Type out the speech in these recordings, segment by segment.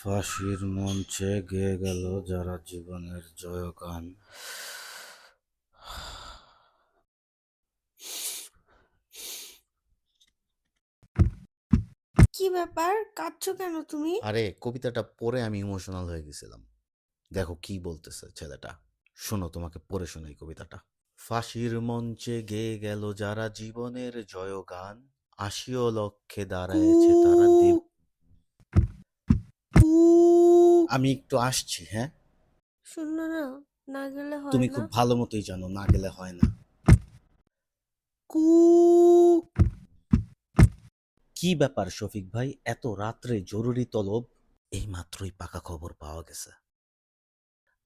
ফাঁসির মঞ্চে গেয়ে গেল যারা জীবনের জয়গান। কি ব্যাপার, কাঁদছো কেন তুমি? আরে কবিতাটা পড়ে আমি ইমোশনাল হয়ে গেছিলাম। দেখো কি বলতেছে ছেলেটা, শোনো, তোমাকে পড়ে শোনাই কবিতাটা। ফাঁসির মঞ্চে গেয়ে গেল যারা জীবনের জয়গান, আশিও লক্ষ্যে দাঁড়ায়েছে তারা দেব। আমি একটু আসছি, হ্যাঁ? শোনো না, না গেলে হয় তুমি না? খুব ভালো মতোই জানো না গেলে হয় না। কু কি ব্যাপার শফিক ভাই, এত রাত্রে জরুরি তলব? এই মাত্রই পাকা খবর পাওয়া গেছে,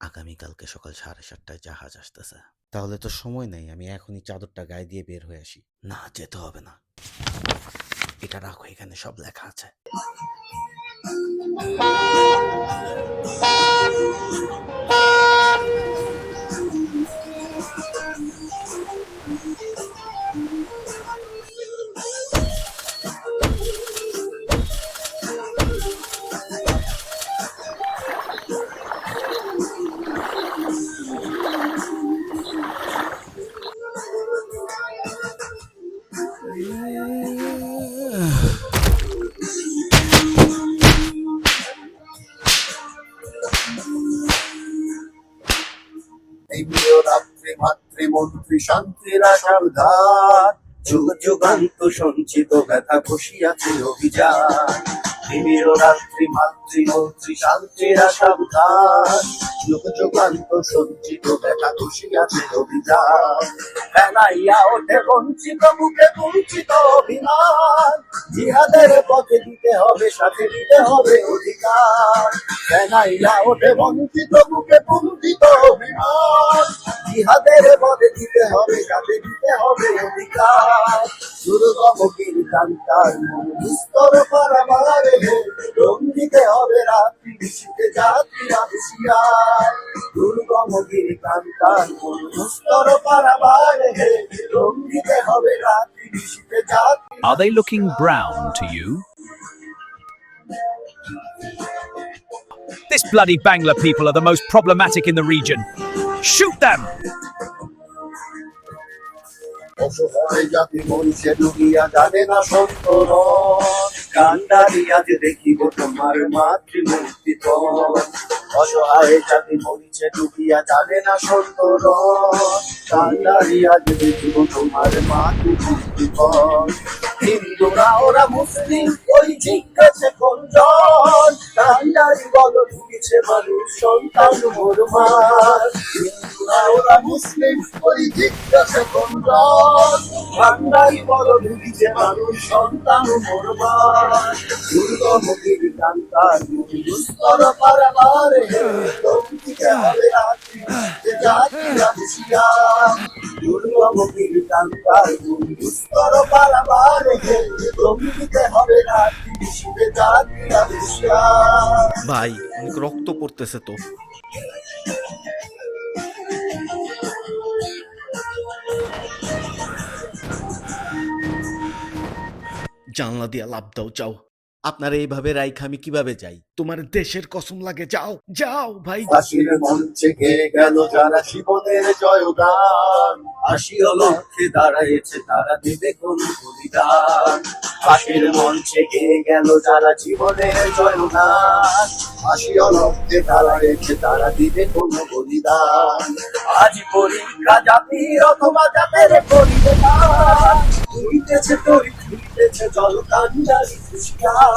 আগামীকালকে সকাল 7:30টায় জাহাজ আসতেছে। তাহলে তো সময় নেই, আমি এখনই চাদরটা গায়ে দিয়ে বের হয়ে আসি। না, যেতে হবে না, এটা রাখো, এখানে সব লেখা আছে। দিবীয় রাত্রি মাতৃমন্ত্রী শান্তির আশার ধার, যুগ যুগান্ত সঞ্চিত ব্যথা বসিয়াছে অভিযান। দিবীয় রাত্রি মাতৃমন্ত্রী শান্তির আশার ধার, যুগ যুগান্ত সঞ্চিত ব্যথা বসিয়াছে অভিযান। বেলাইয়া ওঠে বঞ্চিত বুকে বঞ্চিত অভিমান, জিহাদের পথে দিতে হবে, সাথে দিতে হবে অধিকার। বেলাইয়া ওঠে বঞ্চিত বুকে বঞ্চিত অভিমান, জিহাদের পথে দিতে হবে, সাথে দিতে হবে অধিকার। দুর্গম কীর্তান্তার বিস্তর পারাবারে, রং দিতে হবে রাত্রি নিশীথে যাত্রীরা হুঁশিয়ার। দুর্গম কীর্তান্তার বিস্তর পারাবারে, রং দিতে হবে রাত্রি নিশীথে যাত্রীরা। Are they looking brown to you? This bloody Bangla people are the most problematic in the region. Shoot them! অসহায় জাতি মরিছে ডুবিয়া, জানে না সন্তরণ। কান্ডারি আজ দেখিব তোমার মাতৃমূর্তি পথ। অসহায় জাতি মরিছে ডুবিয়া, জানে না সন্তরণ। কান্ডারি আজ দেখিব তোমার মাতৃমূর্তি পথ। হিন্দুরা ওরা মুসলিম ওই জিজ্ঞাসে কোনজন, কান্ডারি বল ঢুকেছে মানুষ সন্তান মোরমার। হিন্দুরা ওরা মুসলিম ওই জিজ্ঞাসে কোনজন, কান্ডারি বল ঢুকেছে মানুষ সন্তান মোরমার। দুর্গম কীর্তান্তার দুস্তর পারাবারে, লঙ্কিতে হবে রাত্রি যাত্রীরা হুঁশিয়ার। দুর্গম কীর্তান্তার দুস্তর পারাবারে, লঙ্কিতে হবে রাত্রি নিশীথে যাত্রীরা হুঁশিয়ার। ভাই, অনেক রক্ত পড়তেছে তো। জানলা দিয়া লাভ দাও, যাও। আপনার এইভাবে রাইখা আমি কিভাবে যাই? তোমার দেশের কসম লাগে, যাও যাও ভাই। ফাঁসির মঞ্চে গেয়ে গেল যারা জীবনের জয়গান, আশিও লক্ষ্যে দাঁড়াইছে তারা দেবে কোন বলিদান। ফাঁসির মঞ্চে গেয়ে গেল যারা জীবনের জয়গান, আশিও লক্ষ্যে দাঁড়াইছে তারা দিবে কোন বলিদান। আজ পরীক্ষা জাতির অথবা জাতের পরিবেদান, হইতেছে তরি হইতেছে জল কান্ডারি হুঁশিয়ার।